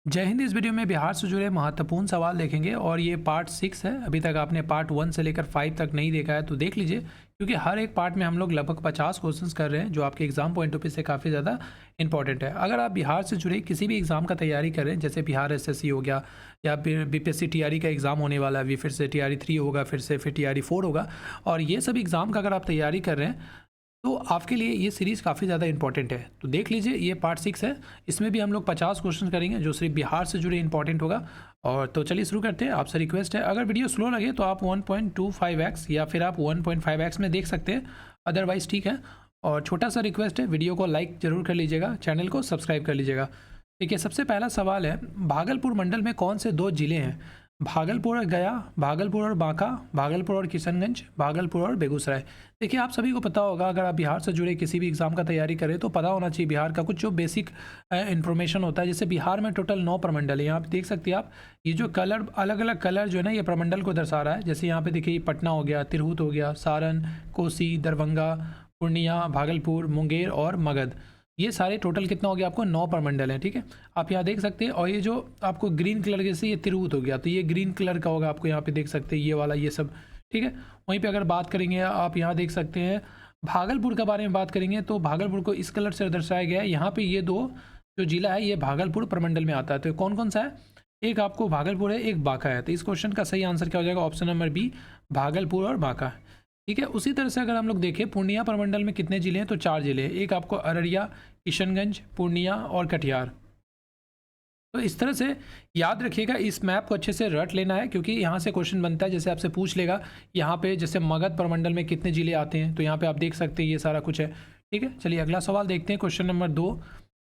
जय हिंद। इस वीडियो में बिहार से जुड़े महत्वपूर्ण सवाल देखेंगे और ये पार्ट 6 है। अभी तक आपने पार्ट 1 से लेकर 5 तक नहीं देखा है तो देख लीजिए, क्योंकि हर एक पार्ट में हम लोग लगभग 50 क्वेश्चंस कर रहे हैं जो आपके एग्जाम पॉइंट ऑफ व्यू से काफ़ी ज़्यादा इंपॉर्टेंट है। अगर आप बिहार से जुड़े किसी भी एग्जाम का तैयारी कर रहे हैं, जैसे बिहार एसएससी हो गया या फिर बीपीएससी टीआरई का एग्ज़ाम होने वाला है, अभी फिर से टीआरई 3 होगा, फिर टीआरई 4 होगा, और ये सब एग्ज़ाम का अगर आप तैयारी कर रहे हैं तो आपके लिए ये सीरीज़ काफ़ी ज़्यादा इंपॉर्टेंट है। तो देख लीजिए, ये पार्ट 6 है। इसमें भी हम लोग 50 क्वेश्चन करेंगे जो सिर्फ बिहार से जुड़े इंपॉर्टेंट होगा। और तो चलिए शुरू करते हैं। आपसे रिक्वेस्ट है, अगर वीडियो स्लो लगे तो आप 1.25x या फिर आप 1.5x में देख सकते हैं, अदरवाइज़ ठीक है। और छोटा सा रिक्वेस्ट है, वीडियो को लाइक ज़रूर कर लीजिएगा, चैनल को सब्सक्राइब कर लीजिएगा। देखिए, सबसे पहला सवाल है, भागलपुर मंडल में कौन से 2 जिले हैं? भागलपुर और गया, भागलपुर और बांका, भागलपुर और किशनगंज, भागलपुर और बेगूसराय। देखिए, आप सभी को पता होगा, अगर आप बिहार से जुड़े किसी भी एग्ज़ाम का तैयारी करें तो पता होना चाहिए बिहार का कुछ जो बेसिक इन्फॉर्मेशन होता है। जैसे बिहार में टोटल 9 प्रमंडल है। यहाँ पे देख सकते हैं आप, ये जो कलर, अलग अलग कलर जो है ना, ये प्रमंडल को दर्शा रहा है। जैसे यहाँ पे देखिए, पटना हो गया, तिरहुत हो गया, सारण, कोसी, दरभंगा, पूर्णिया, भागलपुर, मुंगेर और मगध। ये सारे टोटल कितना हो गया आपको? 9 प्रमंडल हैं। ठीक है, आप यहाँ देख सकते हैं। और ये जो आपको ग्रीन कलर जैसे ये तिरहुत हो गया, तो ये ग्रीन कलर का होगा, आपको यहाँ पे देख सकते हैं ये वाला, ये सब। ठीक है, वहीं पे अगर बात करेंगे, आप यहाँ देख सकते हैं भागलपुर के बारे में बात करेंगे तो भागलपुर को इस कलर से दर्शाया गया है। यहाँ पे ये 2 जो जिला है ये भागलपुर प्रमंडल में आता है। तो कौन कौन सा है? एक आपको भागलपुर है, एक बांका है। तो इस क्वेश्चन का सही आंसर क्या हो जाएगा? ऑप्शन नंबर बी, भागलपुर और बांका। ठीक है, उसी तरह से अगर हम लोग देखें, पूर्णिया प्रमंडल में कितने जिले हैं? तो 4 जिले हैं। एक आपको अररिया, किशनगंज, पूर्णिया और कटिहार। तो इस तरह से याद रखिएगा, इस मैप को अच्छे से रट लेना है, क्योंकि यहाँ से क्वेश्चन बनता है। जैसे आपसे पूछ लेगा यहाँ पे, जैसे मगध प्रमंडल में कितने जिले आते हैं, तो यहाँ पे आप देख सकते हैं ये सारा कुछ है। ठीक है, चलिए अगला सवाल देखते हैं। क्वेश्चन नंबर 2,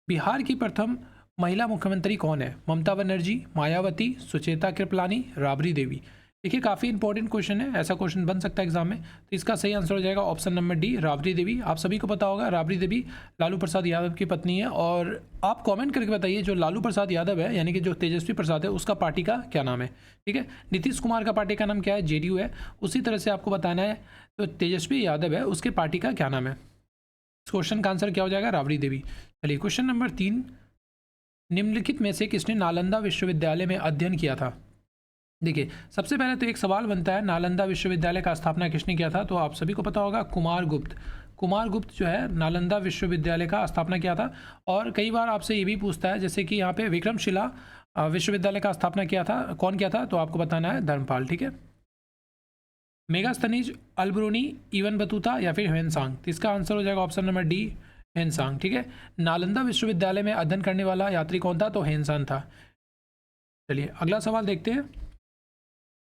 बिहार की प्रथम महिला मुख्यमंत्री कौन है? ममता बनर्जी, मायावती, सुचेता कृपलानी, राबड़ी देवी। देखिए, काफ़ी इंपॉर्टेंट क्वेश्चन है, ऐसा क्वेश्चन बन सकता है एग्जाम में। तो इसका सही आंसर हो जाएगा option number D, Rabri Devi. आप सभी को पता होगा, राबड़ी देवी लालू प्रसाद यादव की पत्नी है। और आप कमेंट करके बताइए, जो लालू प्रसाद यादव है, यानी कि जो तेजस्वी प्रसाद है, उसका पार्टी का क्या नाम है? ठीक है, नीतीश कुमार का पार्टी का नाम क्या है? जेडीयू है। उसी तरह से आपको बताना है, तो तेजस्वी यादव है, उसके पार्टी का क्या नाम है? इस क्वेश्चन का आंसर क्या हो जाएगा? राबड़ी देवी। चलिए क्वेश्चन नंबर 3, निम्नलिखित में से किसने नालंदा विश्वविद्यालय में अध्ययन किया था? देखिए, सबसे पहले तो एक सवाल बनता है, नालंदा विश्वविद्यालय का स्थापना किसने किया था? तो आप सभी को पता होगा, कुमार गुप्त। कुमार गुप्त जो है नालंदा विश्वविद्यालय का स्थापना किया था। और कई बार आपसे ये भी पूछता है, जैसे कि यहाँ पे विक्रमशिला विश्वविद्यालय का स्थापना किया था, कौन किया था? तो आपको बताना है धर्मपाल। ठीक है, मेगास्थनीज, अल्बरूनी, इवन बतूता या फिर ह्वेनसांग। तो इसका आंसर हो जाएगा ऑप्शन नंबर डी, ह्वेनसांग। ठीक है, नालंदा विश्वविद्यालय में अध्ययन करने वाला यात्री कौन था? तो ह्वेनसांग था। चलिए अगला सवाल देखते हैं।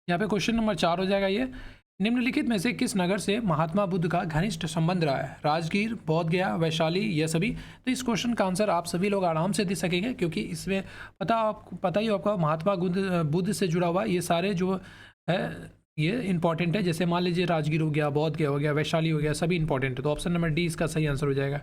यहाँ पे क्वेश्चन नंबर 4 हो जाएगा ये, निम्नलिखित में से किस नगर से महात्मा बुद्ध का घनिष्ठ संबंध रहा है? राजगीर, बोध गया, वैशाली, ये सभी। तो इस क्वेश्चन का आंसर आप सभी लोग आराम से दे सकेंगे, क्योंकि इसमें पता ही आपका महात्मा बुद्ध से जुड़ा हुआ ये सारे जो है ये इंपॉर्टेंट है। जैसे मान लीजिए राजगीर हो गया, बोध गया हो गया, वैशाली हो गया, सभी इंपॉर्टेंट है। तो ऑप्शन नंबर डी इसका सही आंसर हो जाएगा।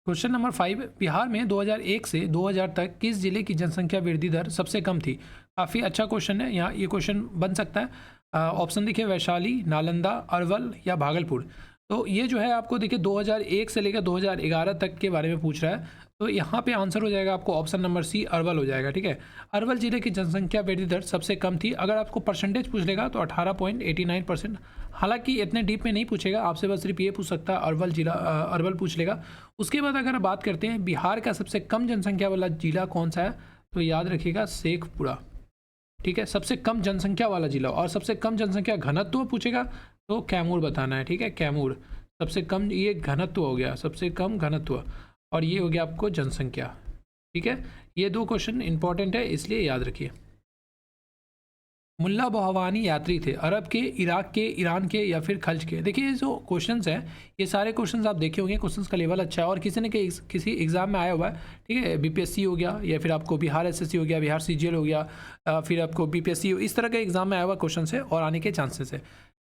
क्वेश्चन नंबर 5, बिहार में 2001 से 2000 तक किस जिले की जनसंख्या वृद्धि दर सबसे कम थी? काफ़ी अच्छा क्वेश्चन है, यहाँ ये क्वेश्चन बन सकता है। ऑप्शन देखिए, वैशाली, नालंदा, अरवल या भागलपुर। तो ये जो है आपको देखिए 2001 से लेकर 2011 तक के बारे में पूछ रहा है। तो यहाँ पे आंसर हो जाएगा आपको ऑप्शन नंबर सी, अरवल हो जाएगा। ठीक है, अरवल जिले की जनसंख्या वृद्धि दर सबसे कम थी। अगर आपको परसेंटेज पूछ लेगा तो 18.89%। हालांकि इतने डीप में नहीं पूछेगा आपसे, बस सिर्फ ये पूछ सकता है अरवल जिला, अरवल पूछ लेगा। उसके बाद अगर बात करते हैं बिहार का सबसे कम जनसंख्या वाला जिला कौन सा है, तो याद रखिएगा शेखपुरा। ठीक है, सबसे कम जनसंख्या वाला जिला। और सबसे कम जनसंख्या घनत्व पूछेगा तो कैमूर बताना है। ठीक है, कैमूर सबसे कम, ये घनत्व हो गया, सबसे कम घनत्व, और ये हो गया आपको जनसंख्या। ठीक है, ये 2 क्वेश्चन इंपॉर्टेंट है, इसलिए याद रखिए। मुल्ला बहवानी यात्री थे अरब के, इराक के, ईरान के या फिर खल्ज के? देखिए, ये जो क्वेश्चंस हैं, ये सारे क्वेश्चंस आप देखे होंगे, क्वेश्चंस का लेवल अच्छा है और किसी न किसी एग्जाम में आया हुआ है। ठीक है, बीपीएससी हो गया या फिर आपको बिहार एसएससी हो गया, बिहार सीजीएल हो गया, फिर आपको बीपीएससी, इस तरह के एग्जाम में आया हुआ क्वेश्चन है और आने के चांसेस है।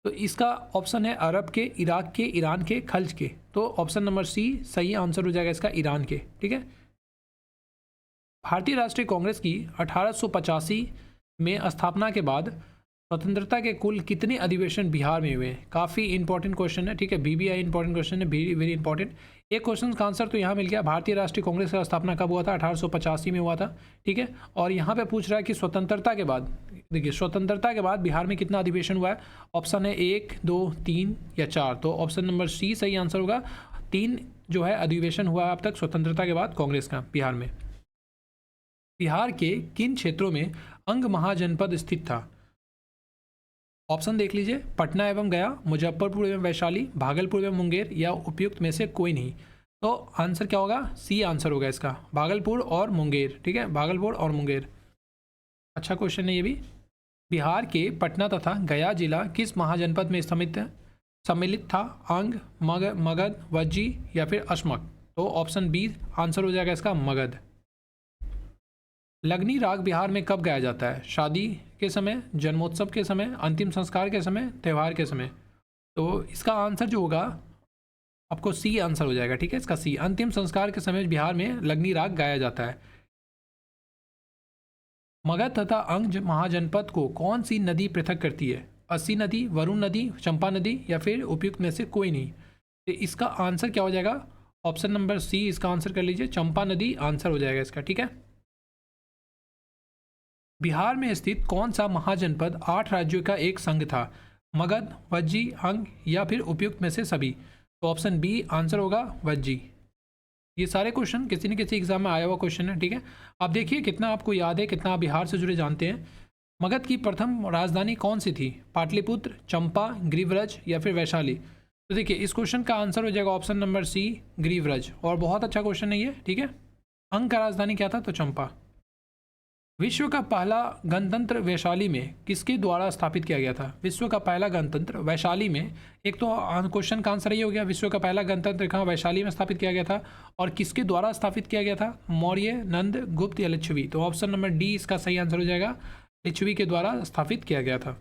तो इसका ऑप्शन है अरब के, इराक के, ईरान के, खल्ज के। तो ऑप्शन नंबर सी सही आंसर हो जाएगा इसका, ईरान के। ठीक है, भारतीय राष्ट्रीय कांग्रेस की 1885 में स्थापना के बाद स्वतंत्रता के कुल कितने अधिवेशन बिहार में हुए? काफ़ी इंपॉर्टेंट क्वेश्चन है। ठीक है, बीबीआई इंपॉर्टेंट क्वेश्चन है, वेरी वेरी इंपॉर्टेंट। एक क्वेश्चन का आंसर तो यहाँ मिल गया। भारतीय राष्ट्रीय कांग्रेस का स्थापना कब हुआ था? 1885 में हुआ था, ठीक है। और यहाँ पे पूछ रहा है कि स्वतंत्रता के बाद, देखिए स्वतंत्रता के बाद बिहार में कितना अधिवेशन हुआ है? ऑप्शन है 1, 2, 3 या 4। तो ऑप्शन नंबर सी सही आंसर होगा। 3 जो है अधिवेशन हुआ है अब तक स्वतंत्रता के बाद कांग्रेस का बिहार में। बिहार के किन क्षेत्रों में अंग महाजनपद स्थित था? ऑप्शन देख लीजिए, पटना एवं गया, मुजफ्फरपुर एवं वैशाली, भागलपुर एवं मुंगेर या उपयुक्त में से कोई नहीं। तो आंसर क्या होगा? सी आंसर होगा इसका, भागलपुर और मुंगेर, ठीक है, भागलपुर और मुंगेर। अच्छा क्वेश्चन है ये भी। बिहार के पटना तथा गया जिला किस महाजनपद में सम्मिलित था? अंग, मगध, वज्जी या फिर अश्मक। तो ऑप्शन बी आंसर हो जाएगा इसका, मगध। लगनी राग बिहार में कब गाया जाता है? शादी के समय, जन्मोत्सव के समय, अंतिम संस्कार के समय, त्यौहार के समय। तो इसका आंसर जो होगा आपको सी आंसर हो जाएगा, ठीक है, इसका सी। अंतिम संस्कार के समय बिहार में लगनी राग गाया जाता है। मगध तथा अंग महाजनपद को कौन सी नदी पृथक करती है? अस्सी नदी, वरुण नदी, चंपा नदी या फिर उपयुक्त में से कोई नहीं। तो इसका आंसर क्या हो जाएगा? ऑप्शन नंबर सी इसका आंसर कर लीजिए, चंपा नदी आंसर हो जाएगा इसका, ठीक है। बिहार में स्थित कौन सा महाजनपद 8 राज्यों का एक संघ था? मगध, वज्जी, अंग या फिर उपयुक्त में से सभी। तो ऑप्शन बी आंसर होगा, वज्जी। ये सारे क्वेश्चन किसी न किसी एग्जाम में आया हुआ क्वेश्चन है, ठीक है। आप देखिए कितना आपको याद है, कितना आप बिहार से जुड़े जानते हैं। मगध की प्रथम राजधानी कौन सी थी? पाटलिपुत्र, चंपा, ग्रीवरज या फिर वैशाली। तो देखिए इस क्वेश्चन का आंसर हो जाएगा ऑप्शन नंबर सी, ग्रीवरज। और बहुत अच्छा क्वेश्चन है ये, ठीक है। अंग का राजधानी क्या था? तो चंपा। विश्व का पहला गणतंत्र वैशाली में किसके द्वारा स्थापित किया गया था? विश्व का पहला गणतंत्र वैशाली में, एक तो क्वेश्चन का आंसर ये हो गया, विश्व का पहला गणतंत्र कहाँ? वैशाली में स्थापित किया गया था। और किसके द्वारा स्थापित किया गया था? मौर्य, नंद, गुप्त या लिच्छवी। तो ऑप्शन नंबर डी इसका सही आंसर हो जाएगा, लिच्छवी के द्वारा स्थापित किया गया था।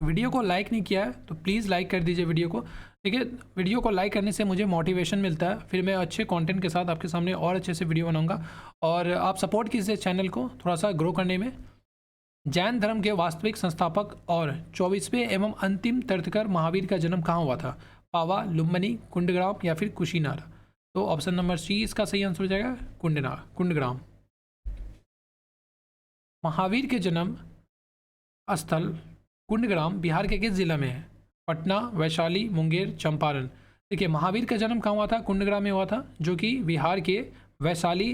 वीडियो को लाइक नहीं किया है तो प्लीज़ लाइक कर दीजिए वीडियो को, ठीक है। वीडियो को लाइक करने से मुझे मोटिवेशन मिलता है, फिर मैं अच्छे कंटेंट के साथ आपके सामने और अच्छे से वीडियो बनाऊंगा। और आप सपोर्ट कीजिए चैनल को थोड़ा सा ग्रो करने में। जैन धर्म के वास्तविक संस्थापक और 24वें एवं अंतिम तीर्थंकर महावीर का जन्म कहाँ हुआ था? पावा, लुम्बिनी, कुंडग्राम या फिर कुशीनारा। तो ऑप्शन नंबर सी इसका सही आंसर हो जाएगा, कुंडग्राम। महावीर के जन्म स्थल कुंडग्राम बिहार के किस जिला में है? पटना, वैशाली, मुंगेर, चंपारण। देखिए महावीर का जन्म कहाँ हुआ था? कुंडग्राम में हुआ था, जो कि बिहार के वैशाली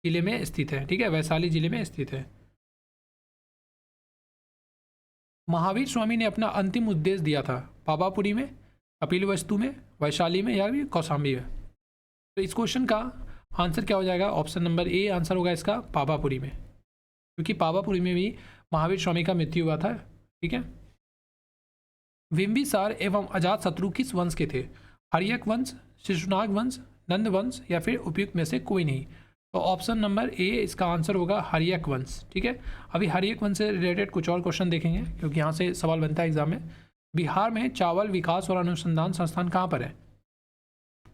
जिले में स्थित है, ठीक है, वैशाली जिले में स्थित है। महावीर स्वामी ने अपना अंतिम उपदेश दिया था पावापुरी में, कपिलवस्तु में, वैशाली में या फिर कौशाम्बी में। तो इस क्वेश्चन का आंसर क्या हो जाएगा? ऑप्शन नंबर ए आंसर होगा इसका, पावापुरी में, क्योंकि पावापुरी में भी महावीर स्वामी का मृत्यु हुआ था, ठीक है। बिंबिसार एवं अजातशत्रु किस वंश के थे? हर्यक वंश, शिशुनाग वंश, नंद वंश या फिर उपयुक्त में से कोई नहीं। तो ऑप्शन नंबर ए इसका आंसर होगा, हर्यक वंश, ठीक है। अभी हर्यक वंश से रिलेटेड कुछ और क्वेश्चन देखेंगे, क्योंकि यहाँ से सवाल बनता है एग्जाम में। बिहार में चावल विकास और अनुसंधान संस्थान कहाँ पर है?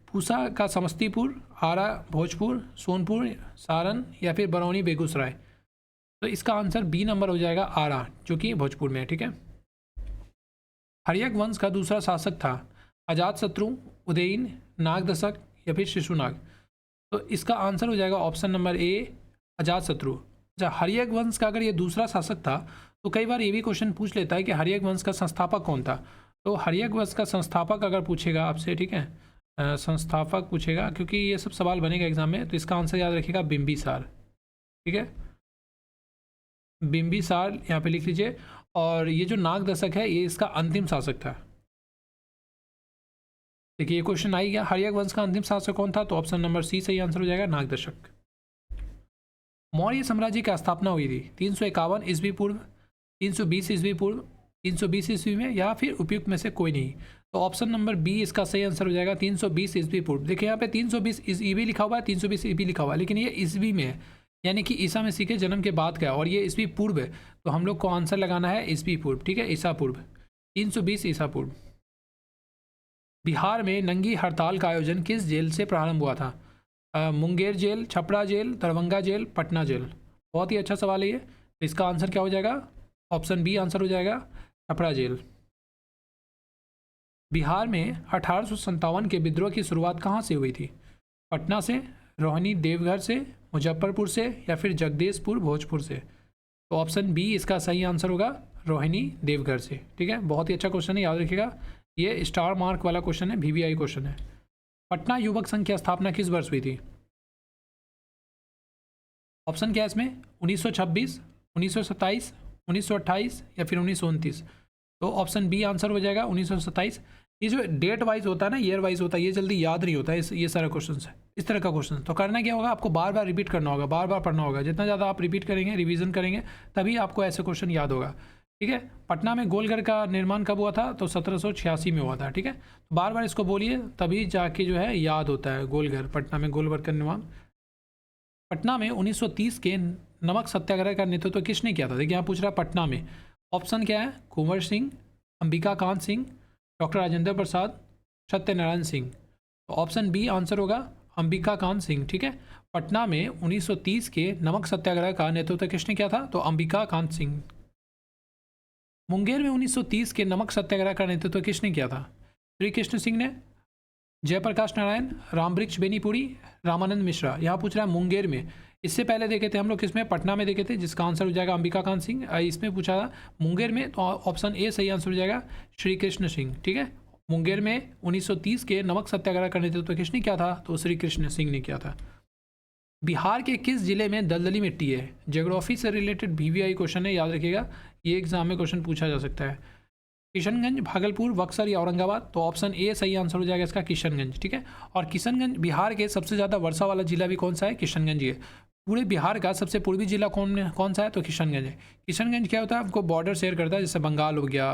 पूसा का समस्तीपुर, आरा भोजपुर, सोनपुर सारण या फिर बरौनी बेगूसराय। तो इसका आंसर बी नंबर हो जाएगा, आरा, जो कि भोजपुर में है, ठीक है। हर्यक वंश का दूसरा शासक था अजातशत्रु, उदयन, नागदशक या फिर शिशुनाग। तो इसका आंसर हो जाएगा ऑप्शन नंबर ए, अजातशत्रु। अच्छा, हर्यक वंश का अगर ये दूसरा शासक था तो कई बार ये भी क्वेश्चन पूछ लेता है कि हर्यक वंश का संस्थापक कौन था। तो हर्यक वंश का संस्थापक अगर पूछेगा आपसे, ठीक है, संस्थापक पूछेगा, क्योंकि ये सब सवाल बनेगा एग्जाम में, तो इसका आंसर याद रखिएगा, बिंबिसार, ठीक है, बिंबिसार यहाँ पे लिख लीजिए। और ये जो नागदशक है ये इसका अंतिम शासक था। देखिए ये क्वेश्चन आ ही गया, हर्यक वंश का अंतिम शासक कौन था? तो ऑप्शन नंबर सी सही आंसर हो जाएगा, नागदशक। मौर्य साम्राज्य की स्थापना हुई थी 351 ईस्वी पूर्व, 320 ईस्वी पूर्व, 320 ईस्वी में या फिर उपयुक्त में से कोई नहीं। तो ऑप्शन नंबर बी इसका सही आंसर हो जाएगा, 320 ईस्वी पूर्व। देखिए यहाँ पे 320 ईस्वी लिखा हुआ है, 320 ईस्वी लिखा हुआ है, लेकिन ये ईस्वी में है, यानी कि ईसा मसीह के जन्म के बाद का, और ये ईस्वी पूर्व है, तो हम लोग को आंसर लगाना है ईस्वी पूर्व, ठीक है, ईसा पूर्व, 320 ईसा पूर्व। बिहार में नंगी हड़ताल का आयोजन किस जेल से प्रारंभ हुआ था? Munger jail, Chhapra jail, Darbhanga jail, Patna jail. बहुत ही अच्छा सवाल है ये। तो इसका आंसर क्या हो जाएगा? ऑप्शन बी आंसर हो जाएगा, छपरा जेल। बिहार में 1857 के विद्रोह की शुरुआत कहाँ से हुई थी? पटना से, रोहिणी देवघर से, मुजफ्फरपुर से या फिर जगदीशपुर भोजपुर से? तो ऑप्शन बी इसका सही आंसर होगा, रोहिणी देवघर से। ठीक है, बहुत ही अच्छा क्वेश्चन है, याद रखिएगा। ये स्टार मार्क वाला क्वेश्चन है, VVI क्वेश्चन है। पटना युवक संघ की स्थापना किस वर्ष हुई थी? ऑप्शन क्या है इसमें? 1926, 1927, 1928 या फिर 1929? तो ऑप्शन बी आंसर हो जाएगा 1927। ये जो डेट वाइज होता है ना, ईयर वाइज होता है, ये जल्दी याद नहीं होता है ये सारा क्वेश्चन है, इस तरह का क्वेश्चन। तो करना क्या होगा, आपको बार बार रिपीट करना होगा, बार बार पढ़ना होगा। जितना ज़्यादा आप रिपीट करेंगे, रिवीजन करेंगे, तभी आपको ऐसे क्वेश्चन याद होगा। ठीक है, पटना में गोलघर का निर्माण कब हुआ था? तो 1786 में हुआ था। ठीक है, तो बार बार इसको बोलिए, तभी जाके जो है याद होता है गोलघर, पटना में गोलघर का निर्माण। पटना में 1930 के नमक सत्याग्रह का नेतृत्व किसने किया था? देखिए यहाँ पूछ रहा है पटना में। ऑप्शन क्या है? कुंवर सिंह, अंबिका कांत सिंह, डॉक्टर राजेंद्र प्रसाद, सत्यनारायण सिंह? तो ऑप्शन बी आंसर होगा, अंबिका कांत सिंह। ठीक है, पटना में 1930 के नमक सत्याग्रह का नेतृत्व किसने किया था? तो अंबिका कांत सिंह। मुंगेर में 1930 के नमक सत्याग्रह का नेतृत्व किसने किया था? श्री कृष्ण सिंह ने, जयप्रकाश नारायण, रामवृक्ष बेनीपुरी, रामानंद मिश्रा? यहाँ पूछ रहा है मुंगेर में। इससे पहले देखे थे हम लोग किसमें? पटना में देखे थे, जिसका आंसर हो जाएगा अंबिका कांत सिंह। इसमें पूछा था मुंगेर में, तो ऑप्शन ए सही आंसर हो जाएगा, श्री कृष्ण सिंह। ठीक है, मुंगेर में 1930 के नमक सत्याग्रह का नेतृत्व किसने किया था? तो श्री कृष्ण सिंह ने किया था। बिहार के किस जिले में दलदली मिट्टी है? ज्योग्राफी से रिलेटेड VVI क्वेश्चन है, याद रखिएगा, ये एग्जाम में क्वेश्चन पूछा जा सकता है। किशनगंज, भागलपुर, बक्सर या औरंगाबाद? तो ऑप्शन ए सही आंसर हो जाएगा इसका, किशनगंज। ठीक है, और किशनगंज बिहार के सबसे ज़्यादा वर्षा वाला जिला भी कौन सा है? किशनगंज है। पूरे बिहार का सबसे पूर्वी जिला कौन सा है? तो किशनगंज है। किशनगंज क्या होता है, आपको बॉर्डर शेयर करता है, जैसे बंगाल हो गया,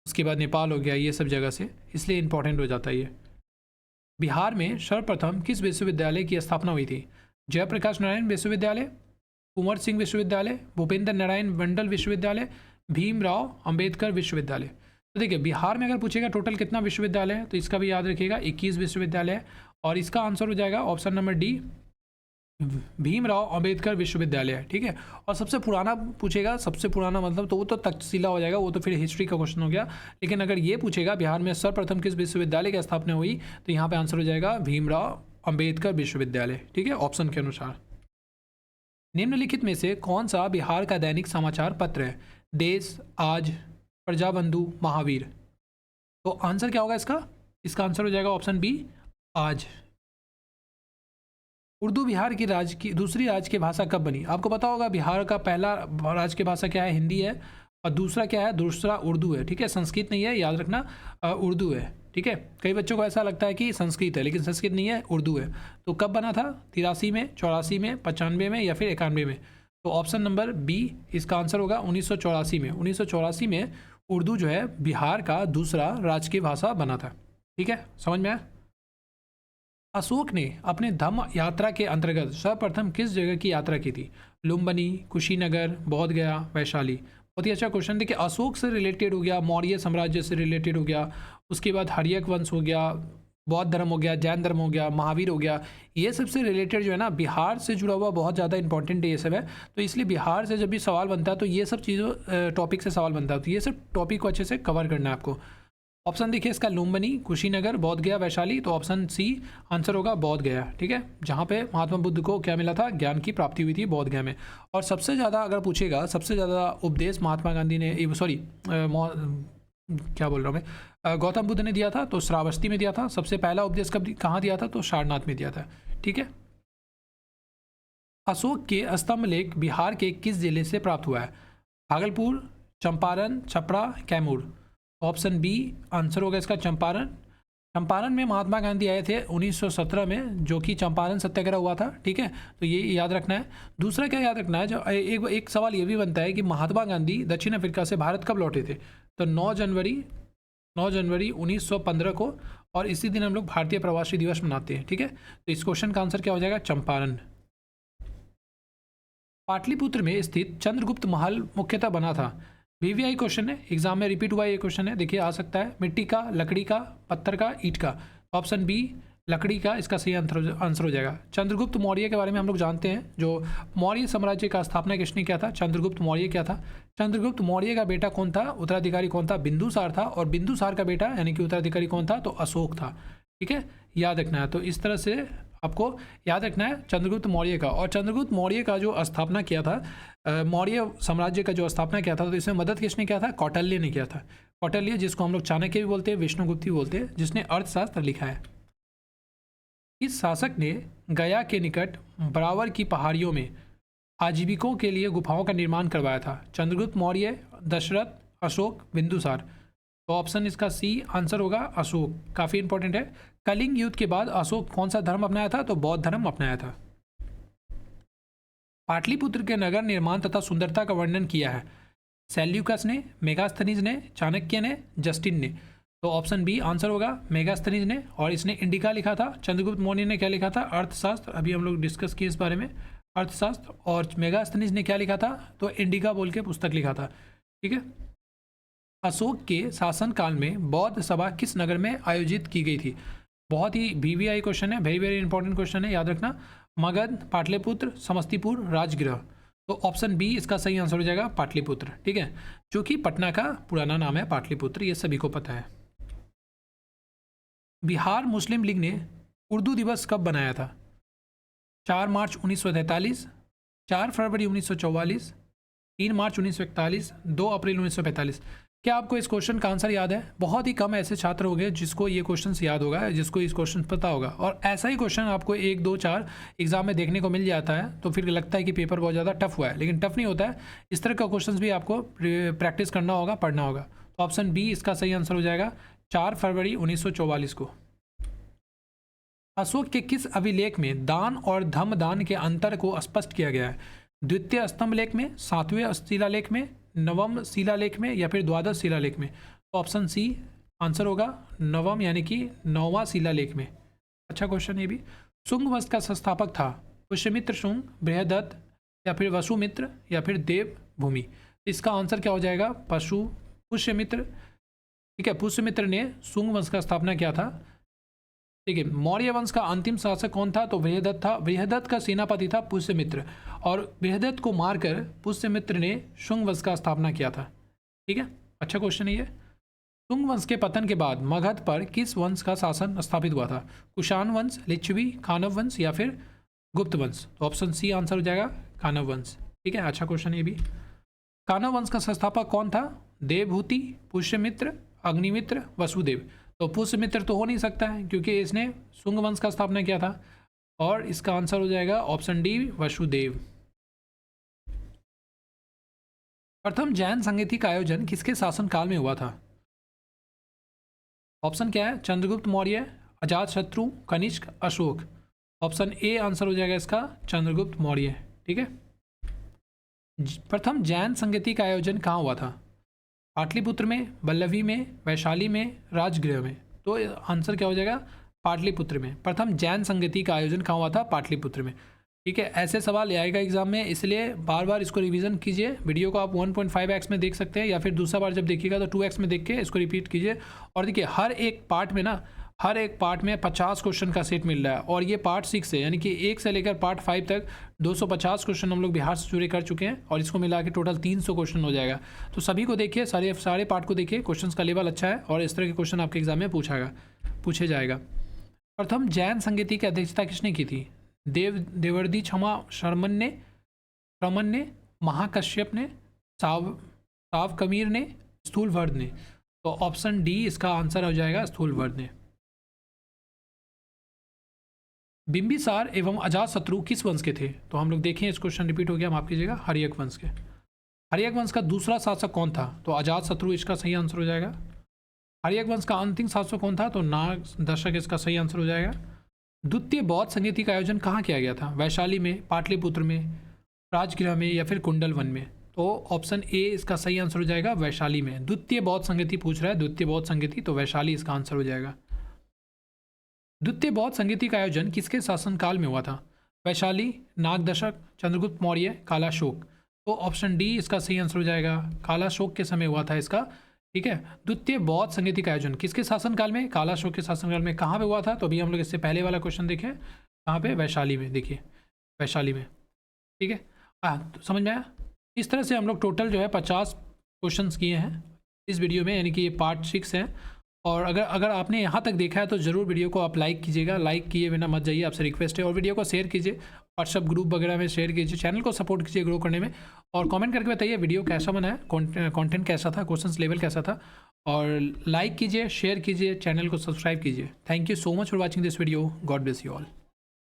उसके बाद नेपाल हो गया, ये सब जगह से, इसलिए इंपॉर्टेंट हो जाता है ये। बिहार में सर्वप्रथम किस विश्वविद्यालय की स्थापना हुई थी? जयप्रकाश नारायण विश्वविद्यालय, कुंवर सिंह विश्वविद्यालय, भूपेंद्र नारायण मंडल विश्वविद्यालय, भीमराव अंबेडकर विश्वविद्यालय? तो देखिए, बिहार में अगर पूछेगा टोटल कितना विश्वविद्यालय है, तो इसका भी याद रखिएगा 21 विश्वविद्यालय है, और इसका आंसर हो जाएगा option number D, Bhimrao Ambedkar विश्वविद्यालय। ठीक है, और सबसे पुराना पूछेगा, सबसे पुराना मतलब तो वो तो तक्षशिला हो जाएगा, वो तो फिर हिस्ट्री का क्वेश्चन हो गया। लेकिन अगर ये पूछेगा बिहार में सर्वप्रथम किस विश्वविद्यालय की स्थापना हुई, तो यहाँ पे आंसर हो जाएगा भीमराव अंबेडकर विश्वविद्यालय। ठीक है, ऑप्शन के अनुसार। निम्नलिखित में से कौन सा बिहार का दैनिक समाचार पत्र है? देश, आज, प्रजाबंधु, महावीर? तो आंसर क्या होगा इसका? इसका आंसर हो जाएगा ऑप्शन बी, आज। उर्दू बिहार की दूसरी राज्य भाषा कब बनी? आपको पता होगा बिहार का पहला राज्य भाषा क्या है? हिंदी है, और दूसरा क्या है? दूसरा उर्दू है। ठीक है, संस्कृत नहीं है, याद रखना, उर्दू है। ठीक है, कई बच्चों को ऐसा लगता है कि संस्कृत है, लेकिन संस्कृत नहीं है, उर्दू है। तो कब बना था? 83 में, 84 में, 95 में या फिर 91 में? तो ऑप्शन नंबर बी इसका आंसर होगा 1984 में। 1984 में उर्दू जो है बिहार का दूसरा राजकीय भाषा बना था। ठीक है, समझ में आया? अशोक ने अपने धम्म यात्रा के अंतर्गत सर्वप्रथम किस जगह की यात्रा की थी? लुम्बिनी, कुशीनगर, बोधगया, वैशाली? बहुत ही अच्छा क्वेश्चन। देखिए, अशोक से रिलेटेड हो गया, मौर्य साम्राज्य से रिलेटेड हो गया, उसके बाद हर्यक वंश हो गया, बौद्ध धर्म हो गया, जैन धर्म हो गया, महावीर हो गया, ये सबसे रिलेटेड जो है ना बिहार से जुड़ा हुआ बहुत ज़्यादा इंपॉर्टेंट ये सब है। तो इसलिए बिहार से जब भी सवाल बनता है तो ये सब चीज़ों टॉपिक से सवाल बनता है, तो ये सब टॉपिक को अच्छे से कवर करना है आपको। ऑप्शन देखिए इसका, लुम्बिनी, कुशीनगर, बोधगया, वैशाली? तो ऑप्शन सी आंसर होगा, बोधगया। ठीक है, जहाँ पे महात्मा बुद्ध को क्या मिला था? ज्ञान की प्राप्ति हुई थी बोधगया में। और सबसे ज़्यादा अगर पूछेगा, सबसे ज़्यादा उपदेश महात्मा गांधी ने, क्या बोल रहा हूँ मैं, गौतम बुद्ध ने दिया था, तो श्रावस्ती में दिया था। सबसे पहला उपदेश कहाँ दिया था? तो सारनाथ में दिया था। ठीक है, अशोक के स्तंभ लेख बिहार के किस जिले से प्राप्त हुआ है? Bhagalpur, Champaran, Chhapra, Kaimur? Option B answer होगा इसका, चंपारण। चंपारण में महात्मा गांधी आए थे 1917 में, जो कि चंपारण सत्याग्रह हुआ था। ठीक है, तो ये याद रखना है। दूसरा क्या याद रखना है, जो एक सवाल ये भी बनता है कि महात्मा गांधी दक्षिण अफ्रीका से भारत कब लौटे थे? तो 9 जनवरी 1915 को, और इसी दिन हम लोग भारतीय प्रवासी दिवस मनाते हैं। ठीक है, तो इस क्वेश्चन का आंसर क्या हो जाएगा? चंपारण। पाटलिपुत्र में स्थित चंद्रगुप्त महल मुख्यतः बना था? VVI क्वेश्चन है, एग्जाम में रिपीट हुआ ये क्वेश्चन है। देखिए आ सकता है, मिट्टी का, लकड़ी का, पत्थर का, ईंट का? ऑप्शन बी लकड़ी का इसका सही आंसर हो जाएगा। चंद्रगुप्त मौर्य के बारे में हम लोग जानते हैं, जो मौर्य साम्राज्य का स्थापना किसने किया था? चंद्रगुप्त मौर्य क्या था? चंद्रगुप्त मौर्य का बेटा कौन था? उत्तराधिकारी कौन था? बिंदुसार था। और बिंदुसार का बेटा यानी कि उत्तराधिकारी कौन था? तो अशोक था। ठीक है, याद रखना है। तो इस तरह से आपको याद रखना है चंद्रगुप्त मौर्य का। और चंद्रगुप्त मौर्य का जो स्थापना किया था, मौर्य साम्राज्य का जो स्थापना किया था, तो इसमें मदद किसने किया था? कौटिल्य ने किया था। कौटिल्य, जिसको हम लोग चाणक्य भी बोलते हैं, विष्णुगुप्त भी बोलते हैं, जिसने अर्थशास्त्र लिखा है। इस शासक ने गया के निकट बरावर की पहाड़ियों में आजीविकों के लिए गुफाओं का निर्माण करवाया था? चंद्रगुप्त मौर्य, दशरथ, अशोक, बिंदुसार। तो ऑप्शन इसका सी आंसर होगा अशोक। काफ़ी इंपॉर्टेंट है। कलिंग युद्ध के बाद अशोक कौन सा धर्म अपनाया था? तो बौद्ध धर्म अपनाया था। पाटलिपुत्र के नगर निर्माण तथा सुंदरता का वर्णन किया है? सेल्यूकस ने, मेगास्थनीज ने, चाणक्य ने, जस्टिन ने। तो ऑप्शन बी आंसर होगा मेगास्थनीज ने। और इसने इंडिका लिखा था। चंद्रगुप्त मौर्य ने क्या लिखा था? अर्थशास्त्र। अभी हम लोग डिस्कस किए इस बारे में, अर्थशास्त्र। और मेगास्थनीज ने क्या लिखा था? तो इंडिका बोल के पुस्तक लिखा था। ठीक है। अशोक के शासनकाल में बौद्ध सभा किस नगर में आयोजित की गई थी? बहुत ही वीवीआई क्वेश्चन है, वेरी वेरी इंपॉर्टेंट क्वेश्चन है, याद रखना। मगध, पाटलिपुत्र, समस्तीपुर, राजगृह। तो ऑप्शन बी इसका सही आंसर हो जाएगा पाटलिपुत्र। ठीक है, जो कि पटना का पुराना नाम है पाटलिपुत्र, ये सभी को पता है। बिहार मुस्लिम लीग ने उर्दू दिवस कब बनाया था? 4 मार्च 1943, 4 फरवरी 1944, 3 मार्च 1941, 2 अप्रैल 1945। क्या आपको इस क्वेश्चन का आंसर याद है? बहुत ही कम ऐसे छात्र हो गए जिसको ये क्वेश्चन याद होगा, जिसको इस क्वेश्चन पता होगा। और ऐसा ही क्वेश्चन आपको 1, 2, 4 एग्जाम में देखने को मिल जाता है, तो फिर लगता है कि पेपर बहुत ज़्यादा टफ हुआ है, लेकिन टफ नहीं होता है। इस तरह का क्वेश्चन भी आपको प्रैक्टिस करना होगा, पढ़ना होगा। तो ऑप्शन बी इसका सही आंसर हो जाएगा 4 फरवरी 1944 को। अशोक के किस अभिलेख में दान और धम्मदान के अंतर को स्पष्ट किया गया है? द्वितीय स्तंभ लेख में, 7वें शिलालेख में, नवम शिलालेख में, या फिर द्वादश शिलालेख में? तो ऑप्शन सी आंसर होगा नवम, यानी कि 9वां शिलालेख में। अच्छा क्वेश्चन ये भी। शुंग वंश का संस्थापक था पुष्यमित्र शुंग, बृहदत्त, या फिर वसुमित्र, या फिर देवभूमि? इसका आंसर क्या हो जाएगा? पुष्यमित्र। ठीक है, पुष्यमित्र ने शुंग वंश का स्थापना किया था। ठीक है, मौर्य वंश का अंतिम शासक कौन था? तो बृहदत्त था। बृहदत्त का सेनापति था पुष्यमित्र, और बृहदत्त को मारकर पुष्यमित्र ने शुंग वंश का स्थापना किया था। ठीक है, अच्छा क्वेश्चन है ये। शुंग वंश के पतन के बाद मगध पर किस वंश का शासन स्थापित हुआ था? कुषाण वंश, लिच्छवी, खानव वंश, या फिर गुप्त वंश? तो ऑप्शन सी आंसर हो जाएगा खानव वंश। ठीक है, अच्छा क्वेश्चन ये भी। खानव वंश का संस्थापक कौन था? देवभूति, पुष्यमित्र, अग्निमित्र, वसुदेव? तो पुष्यमित्र तो हो नहीं सकता है, क्योंकि इसने शुंग वंश का स्थापना किया था। और इसका आंसर हो जाएगा ऑप्शन डी वसुदेव। प्रथम जैन संगीति का आयोजन किसके शासनकाल में हुआ था? ऑप्शन क्या है? Chandragupta Maurya, Ajatashatru, Kanishka, Ashoka? Option A answer हो जाएगा इसका चंद्रगुप्त मौर्य। ठीक है। प्रथम जैन संगीति का आयोजन कहाँ हुआ था? पाटलिपुत्र में, बल्लभी में, वैशाली में, राजगृह में? तो आंसर क्या हो जाएगा? पाटलिपुत्र में। प्रथम जैन संगीति का आयोजन कहाँ हुआ था? पाटलिपुत्र में। ठीक है, ऐसे सवाल आएगा एग्जाम में, इसलिए बार बार इसको रिवीजन कीजिए। वीडियो को आप 1.5x में देख सकते हैं, या फिर दूसरा बार जब देखिएगा तो 2x में देख के इसको रिपीट कीजिए। और देखिए हर एक पार्ट में 50 क्वेश्चन का सेट मिल रहा है, और ये पार्ट 6 है, यानी कि 1 से लेकर पार्ट 5 तक 250 क्वेश्चन हम लोग बिहार से जुड़े कर चुके हैं, और इसको मिला के टोटल 300 क्वेश्चन हो जाएगा। तो सभी को देखिए, सारे पार्ट को देखिए, क्वेश्चन का लेवल अच्छा है, और इस तरह के क्वेश्चन आपके एग्जाम में पूछे जाएगा। प्रथम जैन संगीति की अध्यक्षता किसने की थी? देवर्षि शर्मन ने, महाकश्यप ने, सावकमीर ने, स्थूलवर्ध ने? तो ऑप्शन डी इसका आंसर हो जाएगा स्थूलवर्ध ने। बिंबिसार एवं अजातशत्रु किस वंश के थे? तो हम लोग देखें, इस क्वेश्चन रिपीट हो गया, माफ कीजिएगा, हर्यक वंश के। हर्यक वंश का दूसरा शासक कौन था? तो अजातशत्रु इसका सही आंसर हो जाएगा। हर्यक वंश का अंतिम शासक कौन था? तो नाग दशक इसका सही आंसर हो जाएगा। द्वितीय बौद्ध संगीति का आयोजन कहाँ किया गया था? वैशाली में, पाटलिपुत्र में, राजगृह में, या फिर कुंडल वन में? तो ऑप्शन ए इसका सही आंसर हो जाएगा वैशाली में। द्वितीय बौद्ध संगीति पूछ रहा है, द्वितीय बौद्ध संगीति, तो वैशाली इसका आंसर हो जाएगा। द्वितीय बौद्ध संगीति का आयोजन किसके शासनकाल में हुआ था? वैशाली, नागदशक, चंद्रगुप्त मौर्य, कालाशोक? तो ऑप्शन डी इसका सही आंसर हो जाएगा, कालाशोक के समय हुआ था इसका ठीक है। द्वितीय बौद्ध संगीति का आयोजन किसके शासनकाल में? काला अशोक के शासनकाल में। कहाँ पे हुआ था? तो अभी हम लोग इससे पहले वाला क्वेश्चन देखें, कहाँ पे? वैशाली में। देखिए वैशाली में, ठीक है। हाँ, तो समझ में आया? इस तरह से हम लोग टोटल जो है 50 क्वेश्चंस किए हैं इस वीडियो में, यानी कि ये पार्ट 6 है। और अगर आपने यहाँ तक देखा है तो ज़रूर वीडियो को आप लाइक कीजिएगा, लाइक किए बिना मत जाइए, आपसे रिक्वेस्ट है। और वीडियो को शेयर कीजिए, व्हाट्सअप ग्रुप वगैरह में शेयर कीजिए, चैनल को सपोर्ट कीजिए ग्रो करने में। और कमेंट करके बताइए वीडियो कैसा बना है, कंटेंट कैसा था, क्वेश्चंस लेवल कैसा था। और लाइक कीजिए, शेयर कीजिए, चैनल को सब्सक्राइब कीजिए। Thank you so much for watching this video. God bless you all.